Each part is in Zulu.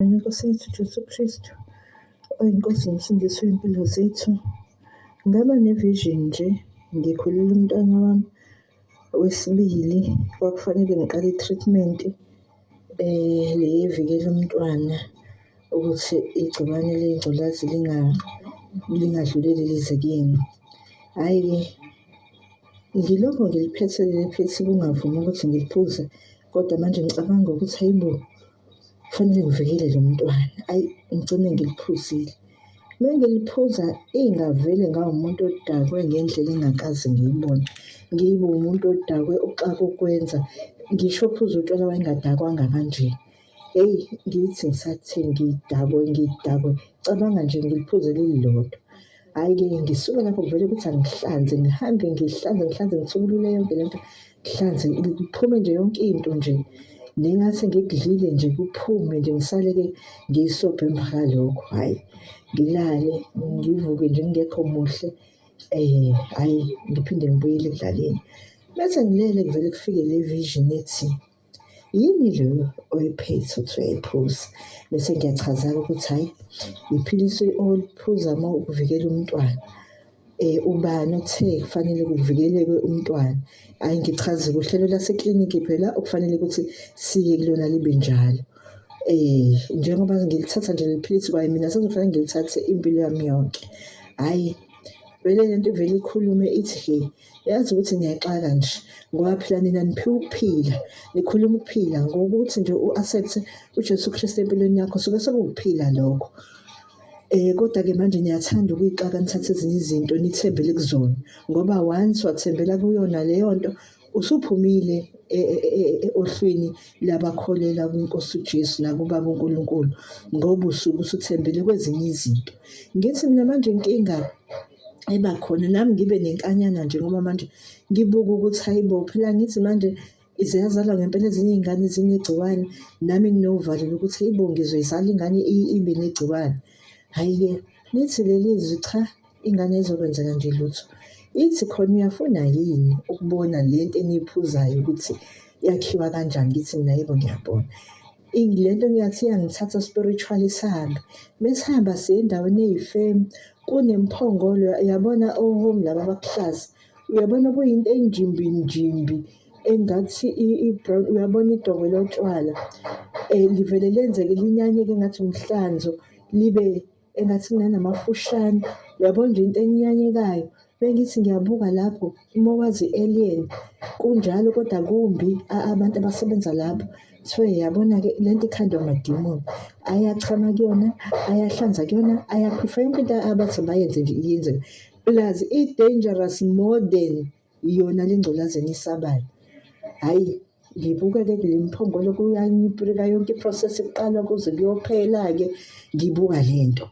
Nkosi yethu Jesu Kristu, oyinkosi nomsindisi wey'mpilo zethu. Ngaba ne-vision nje, ngikhulelwe umntwana wami wesibili. Kwakufanele ngiqale i-treatment le evikela umntwana ukuthi igciwane lengculazi lingadluleli lize kuyena. Hhayi-ke, ngilokho ngiliphethe leli philisi kungavumi ukuthi ngiliphuze, kodwa manje ngicabanga ukuthi hayi bo, kufanele ngivikele lo mntwana. Hhayi, ngigcine ngiliphuzile. Uma ngiliphuza ingavele ngawumuntu odakwe ngendlela engakaze ngiyibone. Ngibe umuntu odakwe oxake ukwenza, ngisho ukuphuza utshwala wayengadakwanga kanje. Hheyi, ngithi ngisathi ngidakwe, cabanga nje ngiliphuze lililodwa. Hhayi-ke ngisuka lapho kuvele ukuthi angihlanze, ngihambe ngihlanze ngithubulule yonke lento, ngihlanze kuphume nje yonke into nje. Nengathi ngikudlile nje kuphume nje, ngisale-ke ngiyisobhe emva kwalokho. Hhayi, ngilale ngivuke nje ngingekho muhle, hhayi ngiphinde ngibuyele ekudlaleni. Mese ngilele kuvele kufike le vision ethi, yini lo oyiphethe uthi uyayiphuza? Bese ngiyachaza-ke ukuthi hhayi, iphilisi oliphuza uma ukuvikela umntwana. Ubani othe kufanele kuvikeleke umntwana? Hhayi, ngichaze uhlelo laseklinikhi phela okufanele ukuthi siye kulona libe njalo. Njengoba ngilithatha nje leli philisi kwaye mina sekuzofanele ngilithathe impilo yami yonke. Hhayi, vele lento ivele ikhulume ithi, yazi ukuthi niyayixaka nje ngoba phela nina niphiwe ukuphila, nikhuluma ukuphila ngokuthi nje u-accept-e uJesu Kristu empilweni yakho suke sekuwukuphila lokho. Kodwa-ke manje niyathanda ukuyixaka nithathe ezinye izinto nithembele kuzona, ngoba once wathembela kuyona leyo nto usuphumile ohlwini labakholelwa kuNkosi uJesu nakubaba uNkulunkulu, ngoba usuke usuthembele kwezinye izinto. Ngithi mina manje inkinga ebakhona nami ngibe nenkanyana nje ngoba manje ngibuka ukuthi hayi bo, phela ngithi manje ziyazalwa ngempela ezinye iy'ngane zinegciwane, nami nginovalo lokuthi hayi bo, ngizoyizala ingane ibe negciwane. Hhayi-ke lithi leli zwi cha, ingane ayizokwenzeka nje lutho. Ithi khona uyafuna yini ukubona lento eniyiphuzayo ukuthi yakhiwa kanjani? Ngithi mina yebo ngiyabona. Lento ngiyathi iyangithatha spiritually sihambe. Mesihamba siya endaweni eyifemu, kunemphongolo, uyabona ohome laba abakuhlaza, uyabona kuyinto enjimbinjimbi engathi i-brown, uyabona idongo lotshwala. Livele lenzeke linyanyeke engathi umhlanzo, libe engathi kunanamafushane, uyabona nje into enyanyekayo. Bengithi ngiyabuka lapho uma wazi i-alien kunjalo kodwa kumbi abantu abasebenza lapho. Kuthiwe yabona-ke lento ikhandwa amadimoni, ayachama kuyona, ayahlanza kuyona, ayaphifa yonke into abathi bayenze nje iyenzeke. Plus i-dangerous more than yona le ngculazi eniyisabayo. Hhayi, ngibuka-ke kule mphongolo kuyangipurika yonke i-process kuqala kuze kuyophela-ke ngibuka lento.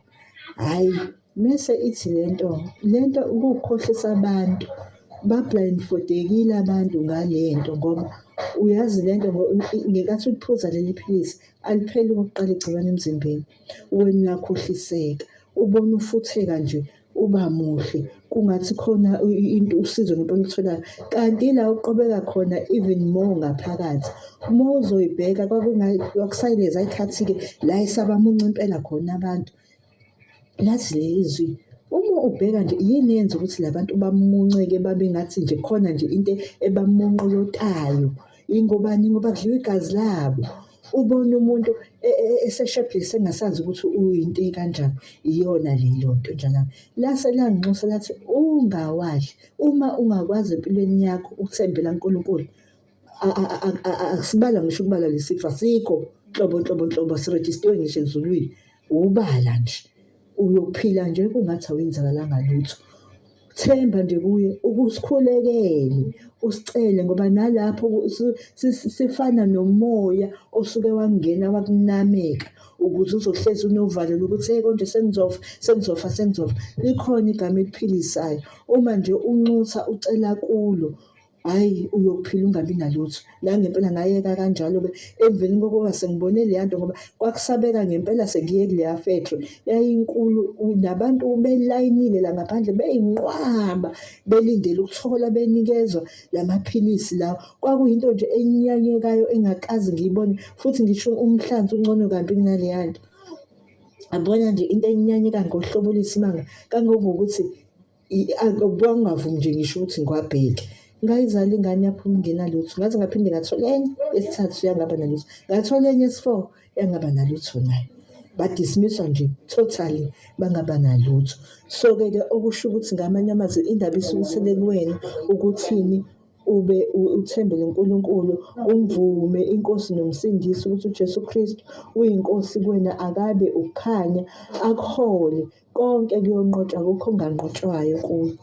Hhayi, mese ithi lento kukukhohlisa abantu, ba-blindfold-ekile abantu ngalento ngoba uyazi lento ngenkathi uliphuza leli philisi alipheli okokuqala igciwane emzimbeni. Wena uyakhohliseka, ubone ufutheka nje, uba muhle, kungathi khona usizo ngempela ulitholayo. Kanti la uqobeka khona even more ngaphakathi. Uma uzoyibheka kwakusayileza ayikhathi-ke la esabamunca impela khona abantu. Lathi leli zwi, uma ubheka nje yini eyenza ukuthi la bantu bamunce-ke babe ngathi nje khona nje into ebamunqolotayo. Ingobani? Ngoba kudliwa igazi labo. Ubone umuntu eseshebhile engasazi ukuthi uyinto ekanjani, iyona leyo nto njalo. Lase langinxusa lathi ungawadli. Uma ungakwazi empilweni yakho ukuthembela kuNkulunkulu, asibalwa ngisho ukubala lesifo asikho nhlobo sirejistiwe ngisho ezulwini. Ubala nje, uyophila nje kungathi awenzakalanga lutho. Themba nje kuye ukusikhulekele, usicele ngoba nalapho sifana nomoya osuke wangena wakunameka ukuze uzohlezi unovalo lokuthi hey konje sengizofa. Likhona igama eliphilisayo. Uma nje unxusa ucela kulo, hhayi uyophila ungabi nalutho. Nangempela ngayeka kanjalo-ke emveni kokuba sengibone leya nto ngoba kwakusabeka ngempela sengiye kuleya factory yayinkulu, nabantu belayinile la ngaphandle beyinqwaba belindele ukuthola benikezwa la maphilisi lawa. Kwakuyinto nje enyanyekayo engakaze ngiyibone futhi ngisho umhlanzi ungcono kabi kunaleya nto. Ngabona nje into enyanyeka ngohlobo lwesimanga kangangokuthi kwangavumi nje ngisho ukuthi ngiwabheke. Ngayizala ingane yaphuma ingenalutho, ngaze ngaphinde ngathola enye yesithathu yangaba nalutho, ngathola enye yesi-4 yangaba nalutho nayo. Badismisswa nje totally bangaba nalutho. So-ke okusho ukuthi ngamanye amazwi indaba isuke isele kuwena ukuthini ube uthembele uNkulunkulu, umvume iNkosi noMsindisi ukuthi uJesu Kristu uyinkosi kuwena, akabe ukukhanya, akuhole konke kuyonqotshwa, akukho okunganqotshwayo kuye.